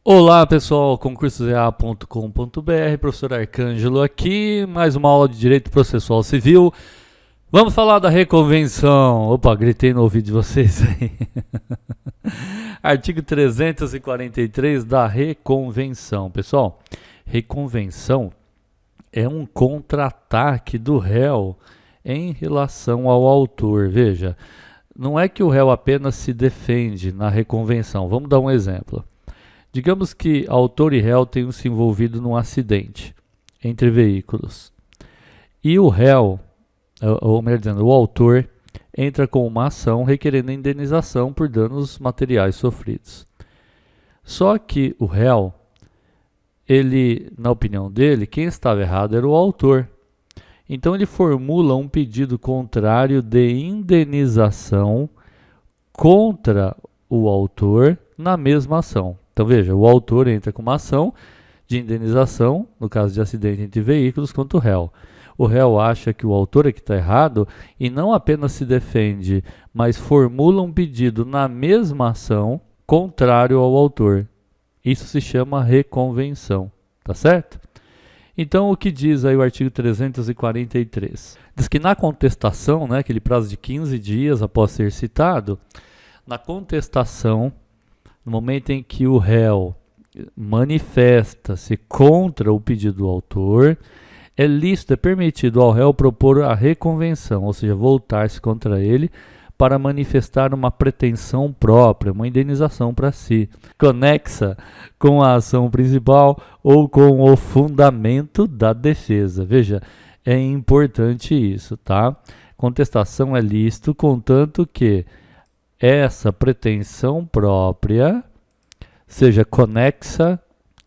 Olá pessoal, concursosea.com.br, professor Arcângelo aqui, mais uma aula de Direito Processual Civil. Vamos falar da reconvenção. Opa, gritei no ouvido de vocês aí. Artigo 343 da reconvenção. Pessoal, reconvenção é um contra-ataque do réu em relação ao autor. Veja, não é que o réu apenas se defende na reconvenção. Vamos dar um exemplo. Digamos que autor e réu tenham se envolvido num acidente entre veículos. E o réu, ou melhor dizendo, o autor, entra com uma ação requerendo indenização por danos materiais sofridos. Só que o réu, ele, na opinião dele, quem estava errado era o autor. Então ele formula um pedido contrário de indenização contra o autor na mesma ação. Então veja, o autor entra com uma ação de indenização, no caso de acidente entre veículos, contra o réu. O réu acha que o autor é que está errado e não apenas se defende, mas formula um pedido na mesma ação contrário ao autor. Isso se chama reconvenção, tá certo? Então o que diz aí o artigo 343? Diz que na contestação, né, aquele prazo de 15 dias após ser citado, na contestação, no momento em que o réu manifesta-se contra o pedido do autor, é lícito, é permitido ao réu propor a reconvenção, ou seja, voltar-se contra ele para manifestar uma pretensão própria, uma indenização para si, conexa com a ação principal ou com o fundamento da defesa. Veja, é importante isso, tá? Contestação é lícito, contanto que essa pretensão própria seja conexa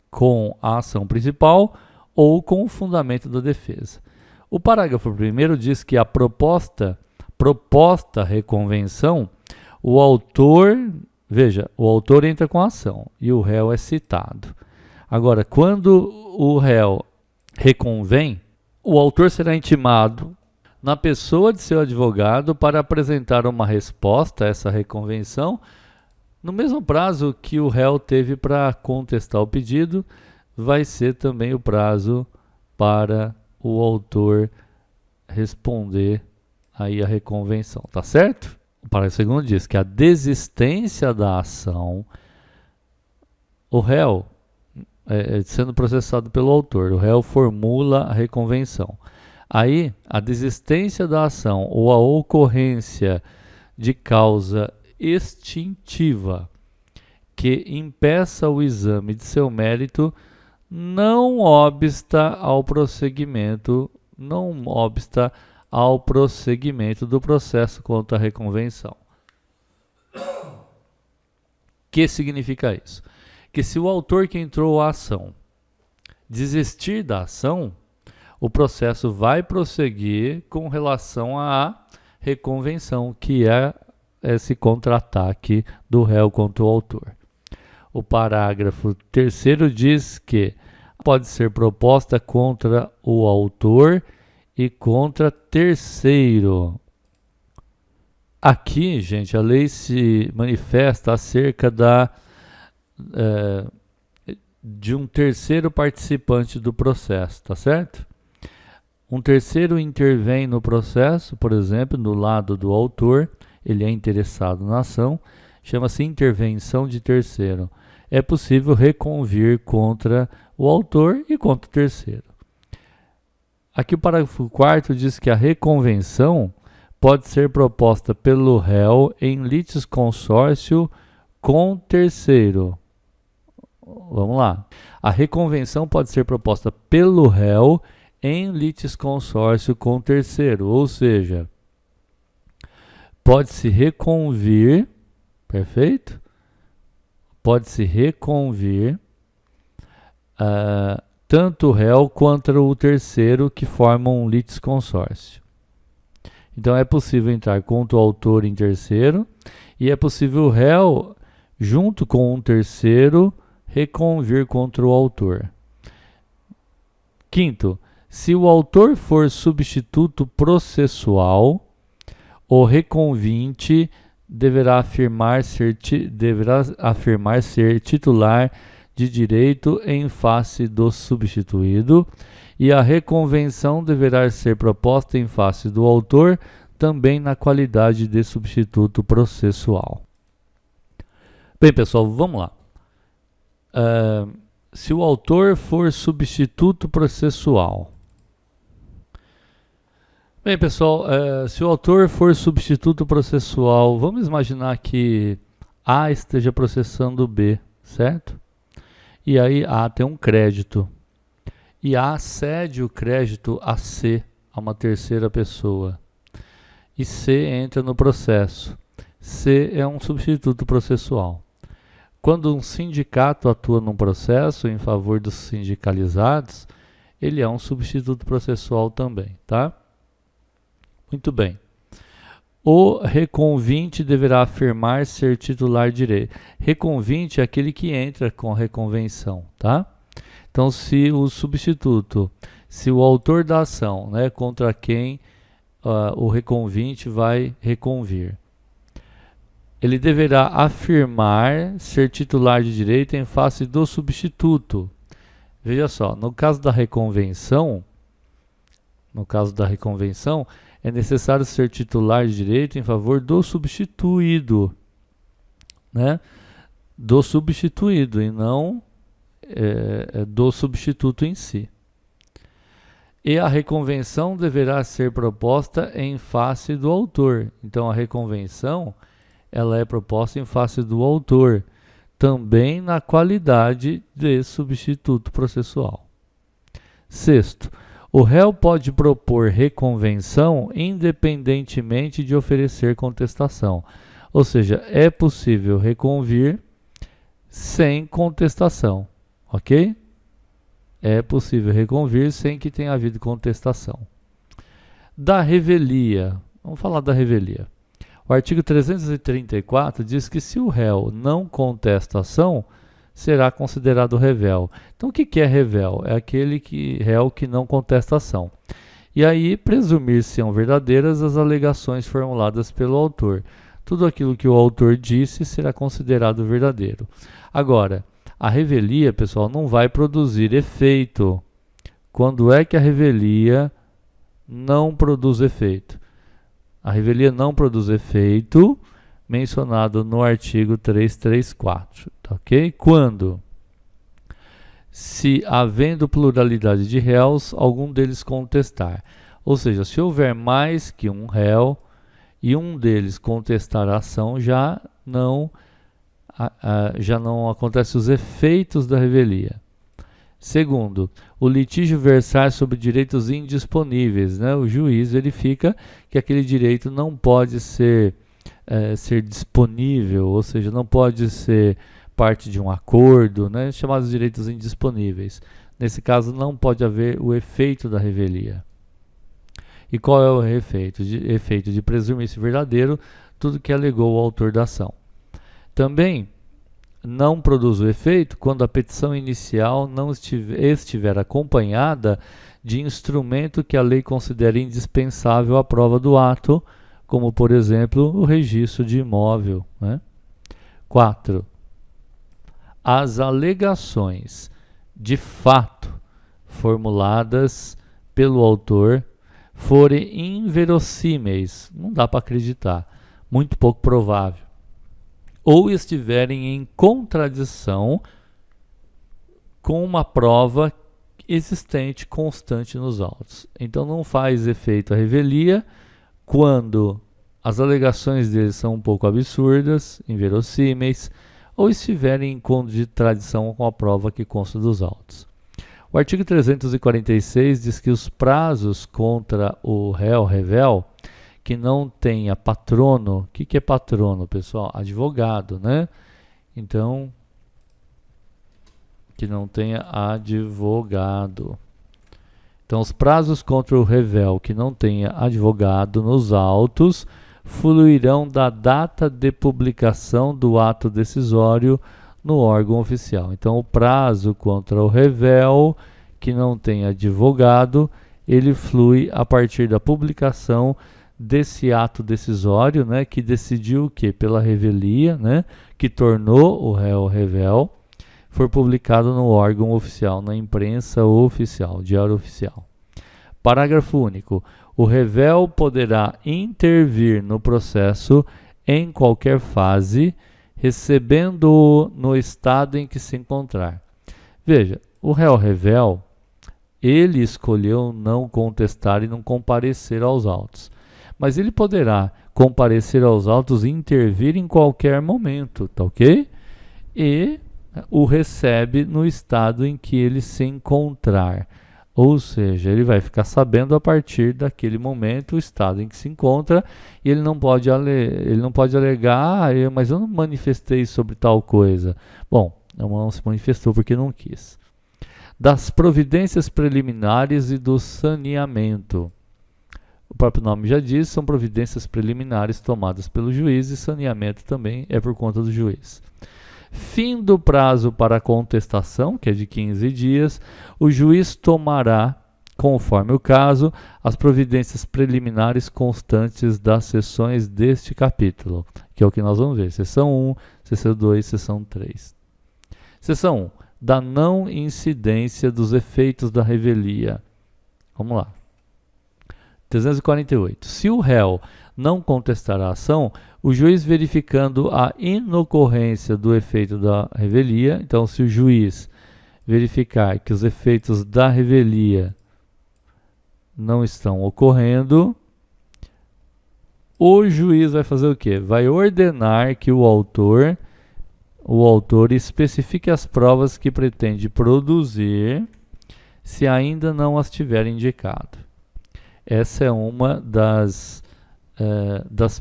com a ação principal ou com o fundamento da defesa. O parágrafo 1º diz que a proposta reconvenção, o autor, veja, o autor entra com a ação e o réu é citado. Agora, quando o réu reconvém, o autor será intimado na pessoa de seu advogado para apresentar uma resposta a essa reconvenção no mesmo prazo que o réu teve para contestar o pedido, vai ser também o prazo para o autor responder aí a reconvenção, tá certo? O parágrafo 2º diz que a desistência da ação, o réu, sendo processado pelo autor, o réu formula a reconvenção. Aí, a desistência da ação ou a ocorrência de causa extintiva que impeça o exame de seu mérito não obsta ao prosseguimento do processo contra a reconvenção. O que significa isso? Que se o autor que entrou a ação desistir da ação, o processo vai prosseguir com relação à reconvenção, que é esse contra-ataque do réu contra o autor. O parágrafo 3º diz que pode ser proposta contra o autor e contra terceiro. Aqui, gente, a lei se manifesta acerca de um terceiro participante do processo, tá certo? Um terceiro intervém no processo, por exemplo, no lado do autor, ele é interessado na ação, chama-se intervenção de terceiro. É possível reconvir contra o autor e contra o terceiro. Aqui o parágrafo 4º diz que a reconvenção pode ser proposta pelo réu em litisconsórcio com terceiro. Vamos lá. A reconvenção pode ser proposta pelo réu em litisconsórcio com terceiro, ou seja, pode-se reconvir, perfeito? Pode-se reconvir tanto o réu quanto o terceiro que formam um litisconsórcio. Então é possível entrar contra o autor em terceiro e é possível o réu, junto com um terceiro, reconvir contra o autor. Quinto, se o autor for substituto processual, o reconvinte deverá afirmar ser titular de direito em face do substituído, e a reconvenção deverá ser proposta em face do autor, também na qualidade de substituto processual. Bem, pessoal, vamos lá. Se o autor for substituto processual. Bem, pessoal, se o autor for substituto processual, vamos imaginar que A esteja processando B, certo? E aí A tem um crédito. E A cede o crédito a C, a uma terceira pessoa. E C entra no processo. C é um substituto processual. Quando um sindicato atua num processo em favor dos sindicalizados, ele é um substituto processual também, tá? Muito bem. O reconvinte deverá afirmar ser titular de direito. Reconvinte é aquele que entra com a reconvenção, tá? Então, se o substituto, se o autor da ação, né, contra quem o reconvinte vai reconvir, ele deverá afirmar ser titular de direito em face do substituto. Veja só, no caso da reconvenção, é necessário ser titular de direito em favor do substituído, né? Do substituído e não do substituto em si. E a reconvenção deverá ser proposta em face do autor. Então, a reconvenção ela é proposta em face do autor, também na qualidade de substituto processual. Sexto, o réu pode propor reconvenção independentemente de oferecer contestação. Ou seja, é possível reconvir sem contestação, ok? É possível reconvir sem que tenha havido contestação. Da revelia, vamos falar da revelia. O artigo 334 diz que se o réu não contesta a ação, será considerado revel. Então, o que é revel? É aquele réu que não contesta a ação. E aí, presumir-se-ão verdadeiras as alegações formuladas pelo autor. Tudo aquilo que o autor disse será considerado verdadeiro. Agora, a revelia, pessoal, não vai produzir efeito. Quando é que a revelia não produz efeito? A revelia não produz efeito mencionado no artigo 334, tá ok? Quando? Se, havendo pluralidade de réus, algum deles contestar. Ou seja, se houver mais que um réu e um deles contestar a ação, já não acontecem os efeitos da revelia. Segundo, o litígio versar sobre direitos indisponíveis, né? O juiz verifica que aquele direito não pode ser disponível, ou seja, não pode ser parte de um acordo, né? Chamados direitos indisponíveis. Nesse caso, não pode haver o efeito da revelia. E qual é o efeito? Efeito de presumir-se verdadeiro tudo que alegou o autor da ação. Também não produz o efeito quando a petição inicial não estiver acompanhada de instrumento que a lei considere indispensável à prova do ato, como, por exemplo, o registro de imóvel, né? 4. As alegações de fato formuladas pelo autor forem inverossímeis, não dá para acreditar, muito pouco provável, ou estiverem em contradição com uma prova existente constante nos autos. Então não faz efeito a revelia quando as alegações deles são um pouco absurdas, inverossímeis, ou estiverem em contradição com a prova que consta dos autos. O artigo 346 diz que os prazos contra o réu revel que não tenha patrono. O que é patrono, pessoal? Advogado, né? Então, que não tenha advogado. Então, os prazos contra o revel que não tenha advogado nos autos fluirão da data de publicação do ato decisório no órgão oficial. Então, o prazo contra o revel que não tenha advogado, ele flui a partir da publicação desse ato decisório, né, que decidiu o quê? Pela revelia, né, que tornou o réu revel, for publicado no órgão oficial, na imprensa oficial, diário oficial. Parágrafo único. O revel poderá intervir no processo em qualquer fase, recebendo-o no estado em que se encontrar. Veja, o réu revel, ele escolheu não contestar e não comparecer aos autos. Mas ele poderá comparecer aos autos e intervir em qualquer momento, tá ok? E o recebe no estado em que ele se encontrar. Ou seja, ele vai ficar sabendo a partir daquele momento o estado em que se encontra e ele não pode alegar, mas eu não manifestei sobre tal coisa. Bom, não se manifestou porque não quis. Das providências preliminares e do saneamento. O próprio nome já diz, são providências preliminares tomadas pelo juiz e saneamento também é por conta do juiz. Fim do prazo para contestação, que é de 15 dias, o juiz tomará, conforme o caso, as providências preliminares constantes das seções deste capítulo, que é o que nós vamos ver, seção 1, seção 2, seção 3. Seção 1, da não incidência dos efeitos da revelia. Vamos lá. 348. Se o réu não contestar a ação, o juiz verificando a inocorrência do efeito da revelia, então se o juiz verificar que os efeitos da revelia não estão ocorrendo, o juiz vai fazer o quê? Vai ordenar que o autor especifique as provas que pretende produzir se ainda não as tiver indicado. Essa é uma das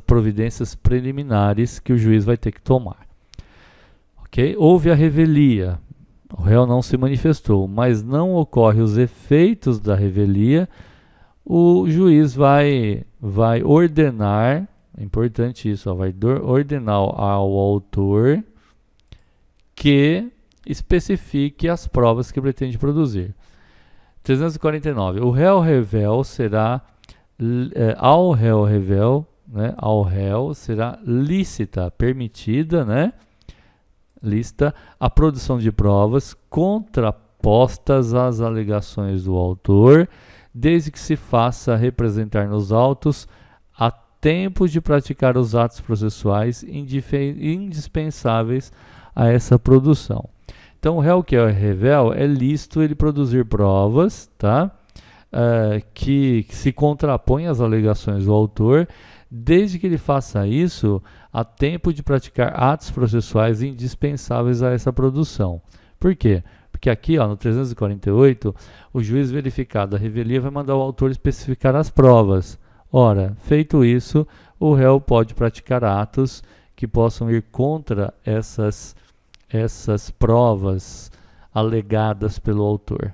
providências preliminares que o juiz vai ter que tomar. Okay? Houve a revelia, o réu não se manifestou, mas não ocorrem os efeitos da revelia, o juiz vai ordenar, é importante isso, vai ordenar ao autor que especifique as provas que pretende produzir. 349. O réu revel será ao réu será lícita, permitida, né? Lícita a produção de provas contrapostas às alegações do autor, desde que se faça representar nos autos a tempo de praticar os atos processuais indispensáveis a essa produção. Então, o réu que é revel é lícito ele produzir provas, tá? Que se contrapõem às alegações do autor, desde que ele faça isso a tempo de praticar atos processuais indispensáveis a essa produção. Por quê? Porque aqui, no 348, o juiz verificado a revelia vai mandar o autor especificar as provas. Ora, feito isso, o réu pode praticar atos que possam ir contra essas provas alegadas pelo autor.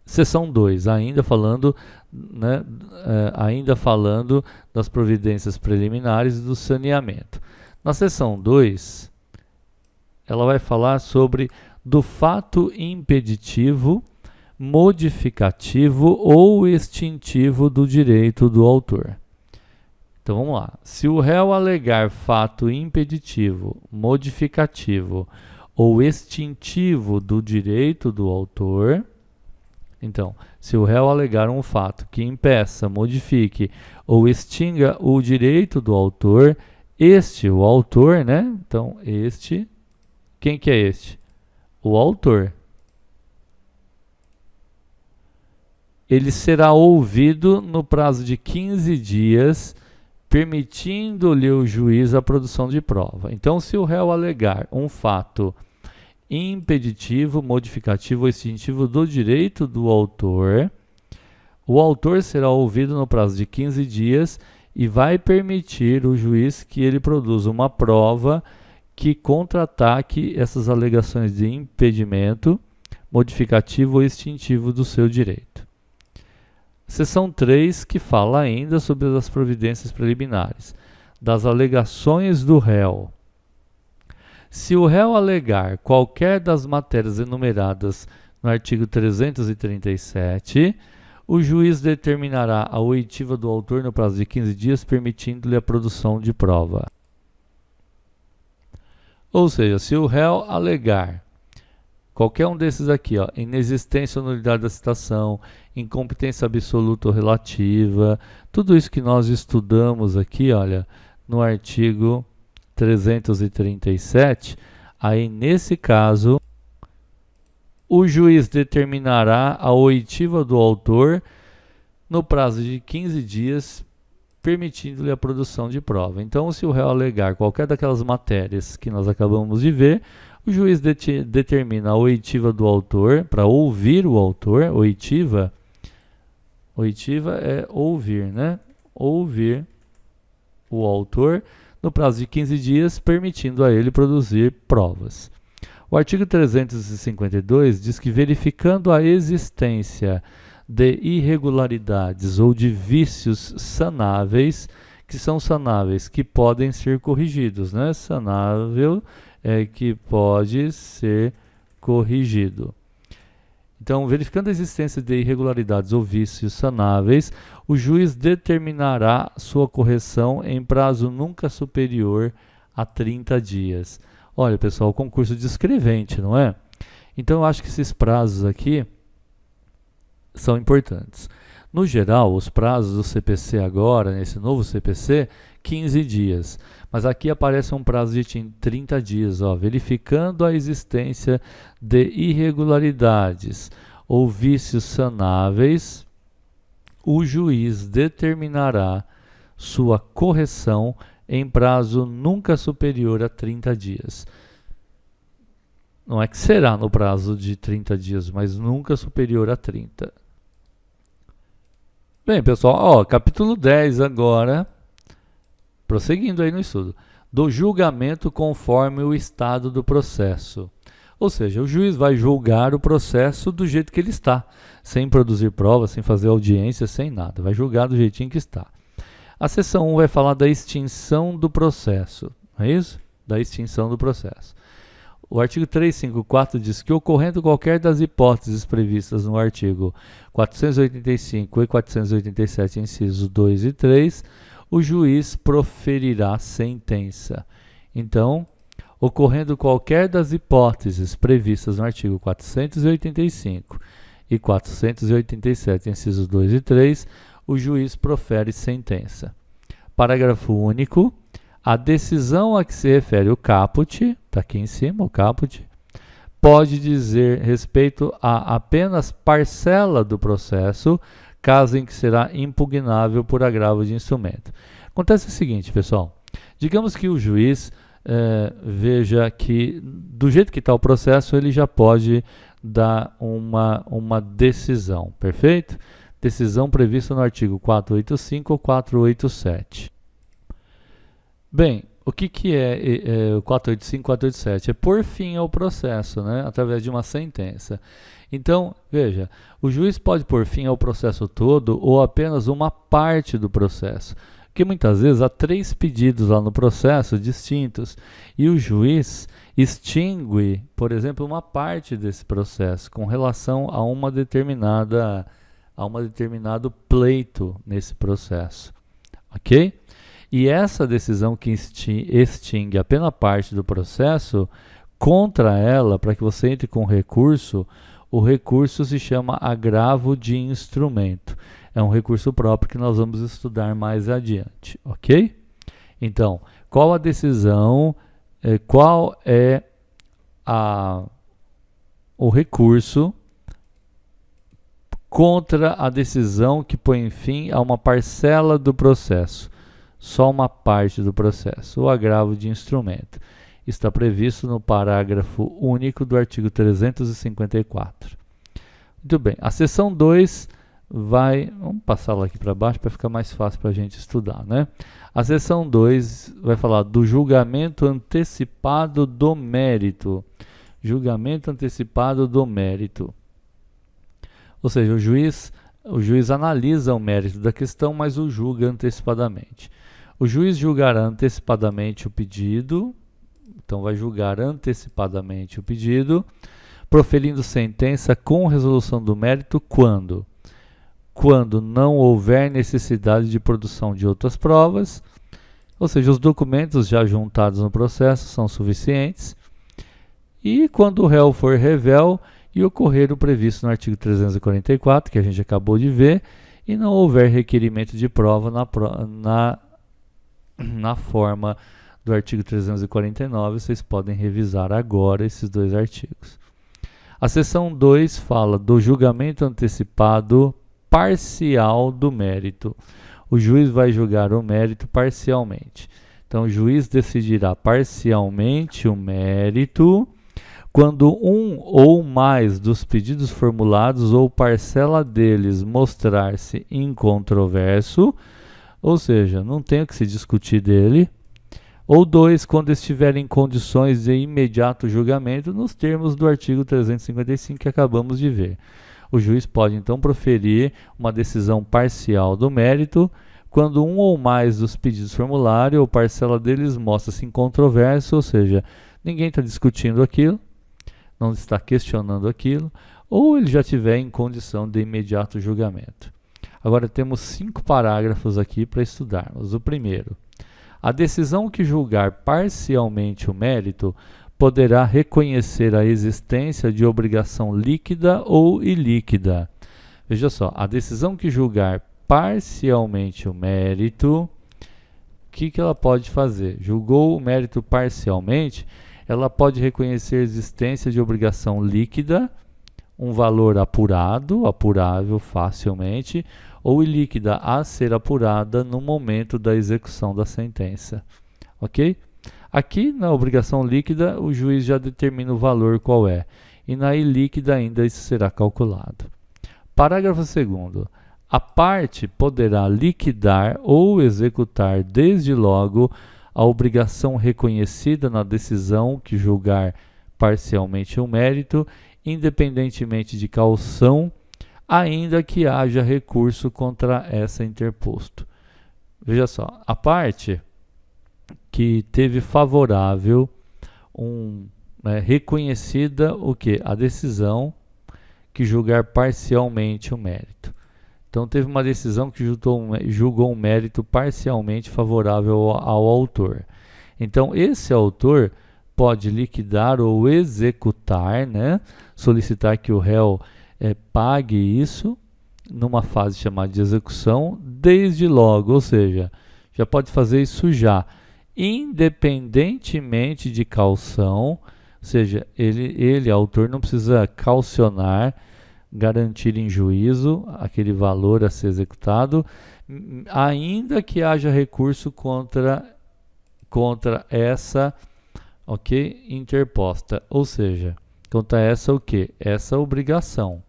Seção 2, ainda falando das providências preliminares e do saneamento. Na seção 2, ela vai falar sobre do fato impeditivo, modificativo ou extintivo do direito do autor. Então vamos lá. Se o réu alegar fato impeditivo, modificativo ou extintivo do direito do autor, então, se o réu alegar um fato que impeça, modifique ou extinga o direito do autor, o autor, né? Então, quem que é este? O autor. Ele será ouvido no prazo de 15 dias, permitindo-lhe o juiz a produção de prova. Então, se o réu alegar um fato impeditivo, modificativo ou extintivo do direito do autor, o autor será ouvido no prazo de 15 dias e vai permitir o juiz que ele produza uma prova que contra-ataque essas alegações de impedimento, modificativo ou extintivo do seu direito. Seção 3, que fala ainda sobre as providências preliminares, das alegações do réu. Se o réu alegar qualquer das matérias enumeradas no artigo 337, o juiz determinará a oitiva do autor no prazo de 15 dias, permitindo-lhe a produção de prova. Ou seja, se o réu alegar qualquer um desses aqui, ó, inexistência ou nulidade da citação, incompetência absoluta ou relativa, tudo isso que nós estudamos aqui, olha, no artigo 337, aí nesse caso, o juiz determinará a oitiva do autor no prazo de 15 dias, permitindo-lhe a produção de prova. Então, se o réu alegar qualquer daquelas matérias que nós acabamos de ver, o juiz determina a oitiva do autor, para ouvir o autor, oitiva é ouvir, né? Ouvir o autor no prazo de 15 dias, permitindo a ele produzir provas. O artigo 352 diz que, verificando a existência de irregularidades ou de vícios sanáveis, que são sanáveis, que podem ser corrigidos, né? Sanável é que pode ser corrigido. Então, verificando a existência de irregularidades ou vícios sanáveis, o juiz determinará sua correção em prazo nunca superior a 30 dias. Olha, pessoal, concurso de escrevente, não é? Então, eu acho que esses prazos aqui são importantes. No geral, os prazos do CPC agora, nesse novo CPC, 15 dias. Mas aqui aparece um prazo de 30 dias, ó, verificando a existência de irregularidades ou vícios sanáveis, o juiz determinará sua correção em prazo nunca superior a 30 dias. Não é que será no prazo de 30 dias, mas nunca superior a 30. Bem, pessoal, ó, capítulo 10 agora, prosseguindo aí no estudo, do julgamento conforme o estado do processo. Ou seja, o juiz vai julgar o processo do jeito que ele está, sem produzir provas, sem fazer audiência, sem nada. Vai julgar do jeitinho que está. A seção 1 vai falar da extinção do processo, não é isso? Da extinção do processo. O artigo 354 diz que, ocorrendo qualquer das hipóteses previstas no artigo 485 e 487, incisos 2 e 3, o juiz proferirá sentença. Então, ocorrendo qualquer das hipóteses previstas no artigo 485 e 487, incisos 2 e 3, o juiz profere sentença. Parágrafo único. A decisão a que se refere o caput, está aqui em cima o caput, pode dizer respeito a apenas parcela do processo, caso em que será impugnável por agravo de instrumento. Acontece o seguinte, pessoal, digamos que o juiz veja que, do jeito que está o processo, ele já pode dar uma decisão, perfeito? Decisão prevista no artigo 485 ou 487. Bem, o que é o 485 e 487? É pôr fim ao processo, né, através de uma sentença. Então, veja, o juiz pode pôr fim ao processo todo ou apenas uma parte do processo. Porque muitas vezes há 3 pedidos lá no processo distintos e o juiz extingue, por exemplo, uma parte desse processo com relação a determinado pleito nesse processo, ok? E essa decisão que extingue apenas parte do processo, contra ela, para que você entre com recurso, o recurso se chama agravo de instrumento. É um recurso próprio que nós vamos estudar mais adiante, ok? Então, qual a decisão, qual é o recurso contra a decisão que põe fim a uma parcela do processo? Só uma parte do processo, o agravo de instrumento. Está previsto no parágrafo único do artigo 354. Muito bem, a seção 2 vamos passá-la aqui para baixo para ficar mais fácil para a gente estudar, né? A seção 2 vai falar do julgamento antecipado do mérito. Julgamento antecipado do mérito. Ou seja, o juiz analisa o mérito da questão, mas o julga antecipadamente. O juiz julgará antecipadamente o pedido, então vai julgar antecipadamente o pedido, proferindo sentença com resolução do mérito quando? Quando não houver necessidade de produção de outras provas, ou seja, os documentos já juntados no processo são suficientes, E quando o réu for revel e ocorrer o previsto no artigo 344, que a gente acabou de ver, e não houver requerimento de prova na forma do artigo 349, vocês podem revisar agora esses dois artigos. A seção 2 fala do julgamento antecipado parcial do mérito. O juiz vai julgar o mérito parcialmente. Então, o juiz decidirá parcialmente o mérito quando um ou mais dos pedidos formulados ou parcela deles mostrar-se incontroverso, ou seja, não tem o que se discutir dele, ou 2, quando estiver em condições de imediato julgamento, nos termos do artigo 355 que acabamos de ver. O juiz pode, então, proferir uma decisão parcial do mérito quando um ou mais dos pedidos formulário ou parcela deles mostra-se incontroverso, ou seja, ninguém está discutindo aquilo, não está questionando aquilo, ou ele já estiver em condição de imediato julgamento. Agora temos 5 parágrafos aqui para estudarmos. O primeiro: a decisão que julgar parcialmente o mérito poderá reconhecer a existência de obrigação líquida ou ilíquida. Veja só, a decisão que julgar parcialmente o mérito, o que ela pode fazer? Julgou o mérito parcialmente, ela pode reconhecer a existência de obrigação líquida, um valor apurado, apurável facilmente, ou ilíquida, a ser apurada no momento da execução da sentença. Ok? Aqui, na obrigação líquida, o juiz já determina o valor qual é, e na ilíquida ainda isso será calculado. Parágrafo 2º. A parte poderá liquidar ou executar desde logo a obrigação reconhecida na decisão que julgar parcialmente o mérito, independentemente de caução, ainda que haja recurso contra essa interposto. Veja só, a parte que teve favorável, reconhecida o que? A decisão que julgar parcialmente o mérito. Então teve uma decisão que julgou um mérito parcialmente favorável ao autor. Então esse autor pode liquidar ou executar, solicitar que o réu pague isso numa fase chamada de execução desde logo, ou seja, já pode fazer isso já, independentemente de caução, ou seja, ele, autor, não precisa caucionar, garantir em juízo aquele valor a ser executado, ainda que haja recurso contra essa, interposta, ou seja, contra essa o quê? Essa obrigação.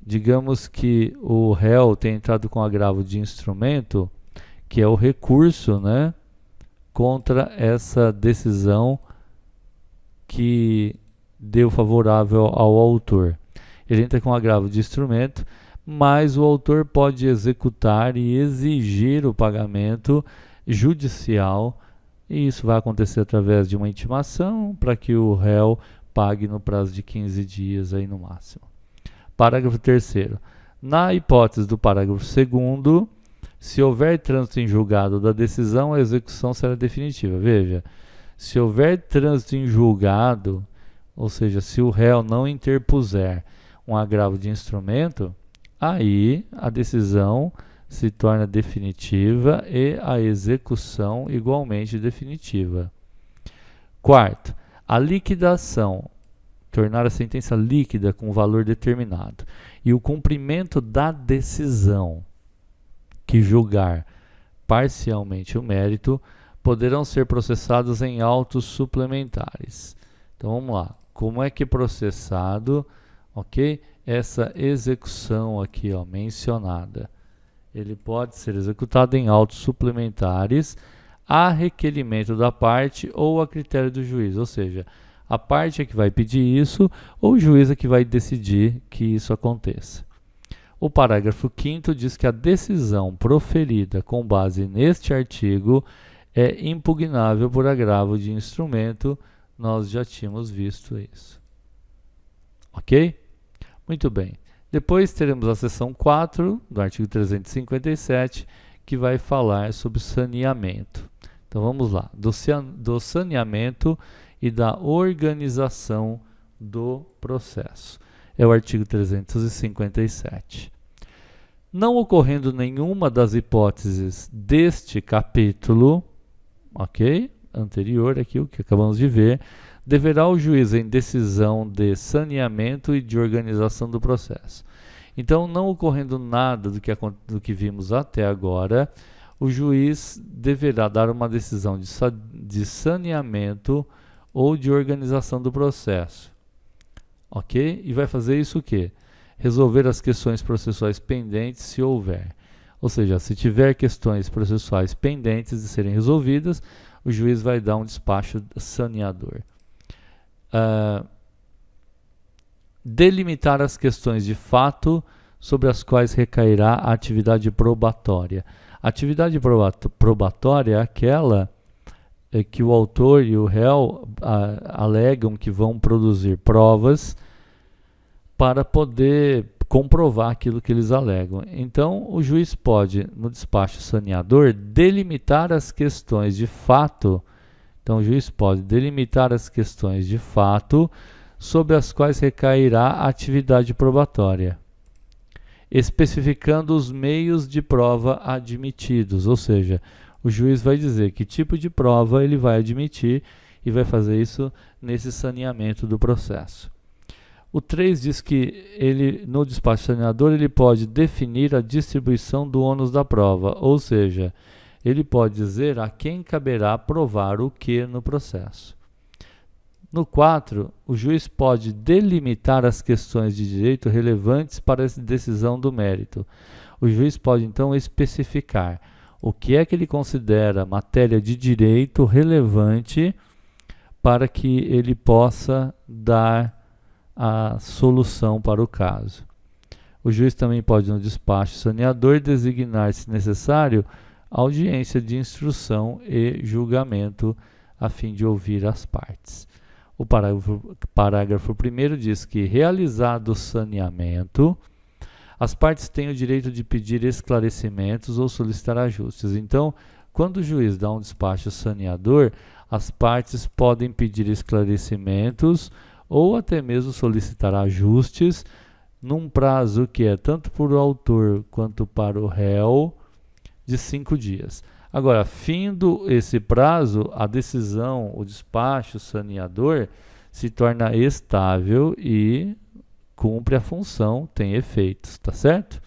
Digamos que o réu tem entrado com agravo de instrumento, que é o recurso, contra essa decisão que deu favorável ao autor. Ele entra com agravo de instrumento, mas o autor pode executar e exigir o pagamento judicial, e isso vai acontecer através de uma intimação para que o réu pague no prazo de 15 dias aí no máximo. Parágrafo 3º. Na hipótese do parágrafo 2º, se houver trânsito em julgado da decisão, a execução será definitiva. Veja, se houver trânsito em julgado, ou seja, se o réu não interpuser um agravo de instrumento, aí a decisão se torna definitiva e a execução igualmente definitiva. Quarto, a liquidação, tornar a sentença líquida com valor determinado, e o cumprimento da decisão que julgar parcialmente o mérito, poderão ser processados em autos suplementares. Então vamos lá, como é que é processado, essa execução aqui, mencionada? Ele pode ser executado em autos suplementares a requerimento da parte ou a critério do juiz, ou seja, a parte é que vai pedir isso ou o juiz é que vai decidir que isso aconteça. O parágrafo 5º diz que a decisão proferida com base neste artigo é impugnável por agravo de instrumento. Nós já tínhamos visto isso. Ok? Muito bem. Depois teremos a seção 4 do artigo 357, que vai falar sobre saneamento. Então vamos lá. Do saneamento e da organização do processo. É o artigo 357. Não ocorrendo nenhuma das hipóteses deste capítulo, ok? Anterior aqui, o que acabamos de ver, deverá o juiz, em decisão de saneamento e de organização do processo. Então, não ocorrendo nada do que vimos até agora, o juiz deverá dar uma decisão de saneamento ou de organização do processo. Ok? E vai fazer isso o quê? Resolver as questões processuais pendentes, se houver. Ou seja, se tiver questões processuais pendentes de serem resolvidas, o juiz vai dar um despacho saneador. Delimitar as questões de fato sobre as quais recairá a atividade probatória. A atividade probatória é aquela que o autor e o réu alegam que vão produzir provas para poder comprovar aquilo que eles alegam. Então, o juiz pode, no despacho saneador, delimitar as questões de fato. Então, o juiz pode delimitar as questões de fato sobre as quais recairá a atividade probatória, especificando os meios de prova admitidos, ou seja, o juiz vai dizer que tipo de prova ele vai admitir e vai fazer isso nesse saneamento do processo. O 3 diz que no despacho saneador ele pode definir a distribuição do ônus da prova, ou seja, ele pode dizer a quem caberá provar o que no processo. No 4, o juiz pode delimitar as questões de direito relevantes para a decisão do mérito. O juiz pode, então, especificar o que é que ele considera matéria de direito relevante para que ele possa dar a solução para o caso. O juiz também pode, no despacho saneador, designar, se necessário, audiência de instrução e julgamento a fim de ouvir as partes. O parágrafo 1º diz que, realizado o saneamento, as partes têm o direito de pedir esclarecimentos ou solicitar ajustes. Então, quando o juiz dá um despacho saneador, as partes podem pedir esclarecimentos ou até mesmo solicitar ajustes num prazo que é tanto para o autor quanto para o réu de 5 dias. Agora, findo esse prazo, a decisão, o despacho saneador se torna estável e cumpre a função, tem efeitos, tá certo?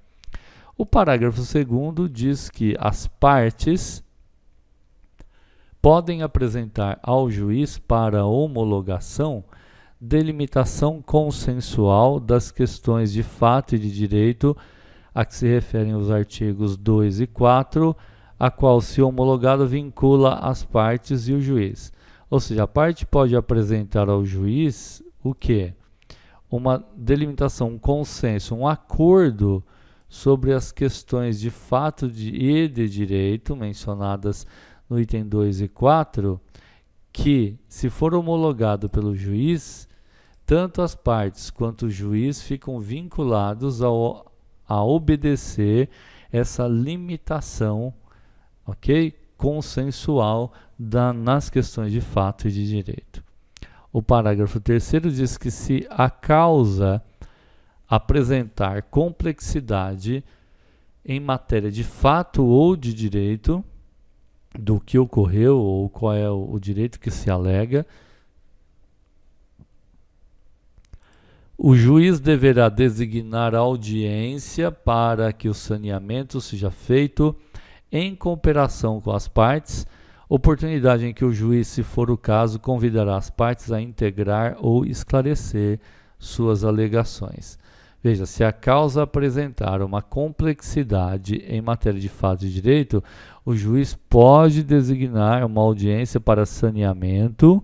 O parágrafo 2º diz que as partes podem apresentar ao juiz para homologação delimitação consensual das questões de fato e de direito a que se referem os artigos 2 e 4, a qual, se homologado, vincula as partes e o juiz. Ou seja, a parte pode apresentar ao juiz o quê? Uma delimitação, um consenso, um acordo sobre as questões de fato e de direito mencionadas no item 2 e 4, que, se for homologado pelo juiz, tanto as partes quanto o juiz ficam vinculados a obedecer essa limitação, ok? Consensual nas questões de fato e de direito. O parágrafo 3º diz que, se a causa apresentar complexidade em matéria de fato ou de direito do que ocorreu ou qual é o direito que se alega, o juiz deverá designar audiência para que o saneamento seja feito em cooperação com as partes, oportunidade em que o juiz, se for o caso, convidará as partes a integrar ou esclarecer suas alegações. Veja, se a causa apresentar uma complexidade em matéria de fato e direito, o juiz pode designar uma audiência para saneamento,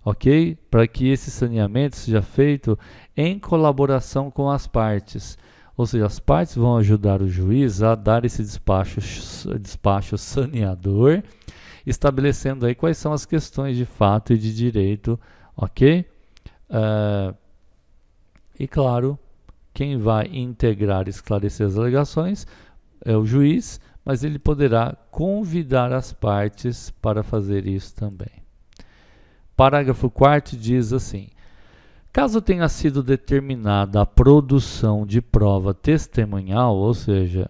ok? Para que esse saneamento seja feito em colaboração com as partes. Ou seja, as partes vão ajudar o juiz a dar esse despacho saneador, estabelecendo aí quais são as questões de fato e de direito, ok? E claro, quem vai integrar e esclarecer as alegações é o juiz, mas ele poderá convidar as partes para fazer isso também. parágrafo 4º diz assim: caso tenha sido determinada a produção de prova testemunhal, ou seja,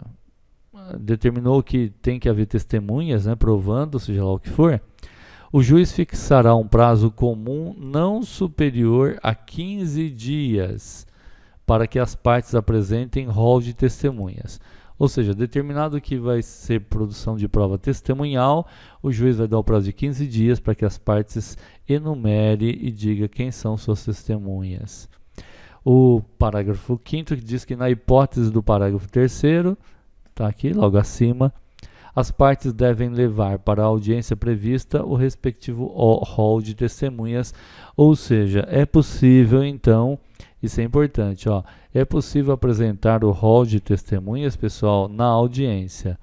determinou que tem que haver testemunhas, né, provando, seja lá o que for, o juiz fixará um prazo comum não superior a 15 dias para que as partes apresentem rol de testemunhas. Ou seja, determinado que vai ser produção de prova testemunhal, o juiz vai dar o prazo de 15 dias para que as partes enumere e diga quem são suas testemunhas. O parágrafo 5º que diz que na hipótese do parágrafo 3º, está aqui logo acima, as partes devem levar para a audiência prevista o respectivo rol de testemunhas, ou seja, é possível então, isso é importante, ó, é possível apresentar o rol de testemunhas, pessoal, na audiência.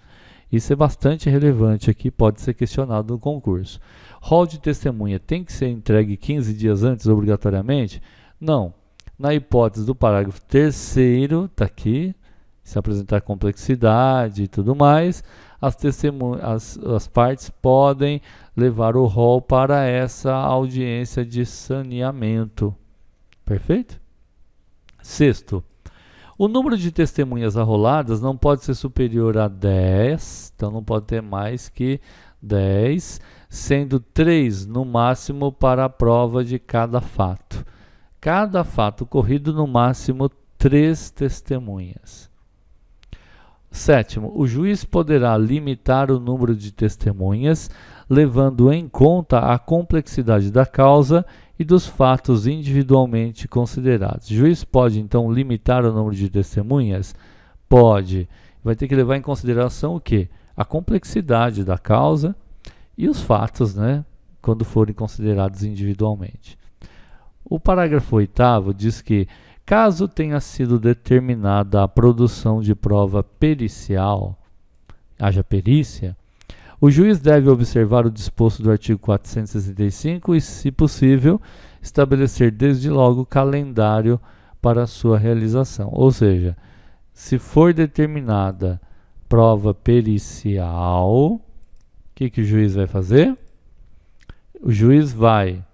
Isso é bastante relevante aqui, pode ser questionado no concurso. Rol de testemunha tem que ser entregue 15 dias antes, obrigatoriamente? Não. Na hipótese do parágrafo 3º, está aqui, se apresentar complexidade e tudo mais, as partes podem levar o rol para essa audiência de saneamento. Perfeito? 6º, o número de testemunhas arroladas não pode ser superior a 10, então não pode ter mais que 10, sendo 3 no máximo para a prova de cada fato. Cada fato ocorrido, no máximo 3 testemunhas. 7º, o juiz poderá limitar o número de testemunhas, levando em conta a complexidade da causa e dos fatos individualmente considerados. O juiz pode, então, limitar o número de testemunhas? Pode. Vai ter que levar em consideração o quê? A complexidade da causa e os fatos, né? Quando forem considerados individualmente. O parágrafo 8º diz que, caso tenha sido determinada a produção de prova pericial, haja perícia, o juiz deve observar o disposto do artigo 465 e, se possível, estabelecer desde logo calendário para sua realização. Ou seja, se for determinada prova pericial, o que o juiz vai fazer? O juiz vai,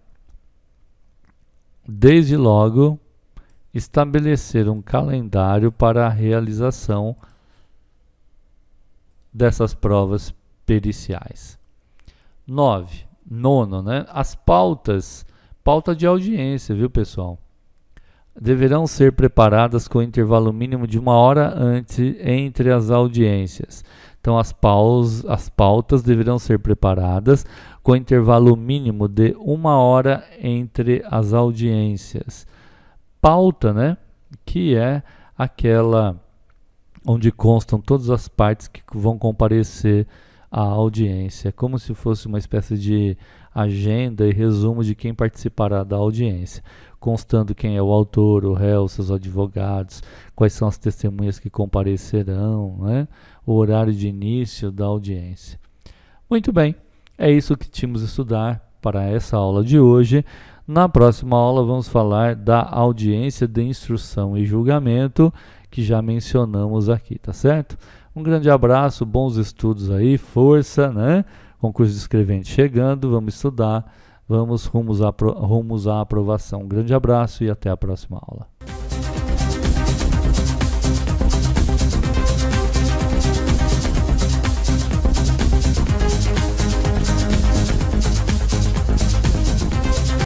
desde logo, estabelecer um calendário para a realização dessas provas periciais. 9º, né? As pauta de audiência, viu, pessoal? Deverão ser preparadas com intervalo mínimo de 1 hora entre as audiências. Então, as pautas deverão ser preparadas com intervalo mínimo de 1 hora entre as audiências. Pauta, né? Que é aquela onde constam todas as partes que vão comparecer à audiência, como se fosse uma espécie de agenda e resumo de quem participará da audiência, constando quem é o autor, o réu, seus advogados, quais são as testemunhas que comparecerão, né? O horário de início da audiência. Muito bem, é isso que tínhamos de estudar para essa aula de hoje. Na próxima aula vamos falar da audiência de instrução e julgamento, que já mencionamos aqui, tá certo? Um grande abraço, bons estudos aí, força, né? Concurso de escrevente chegando, vamos estudar, vamos rumos à aprovação. Um grande abraço e até a próxima aula.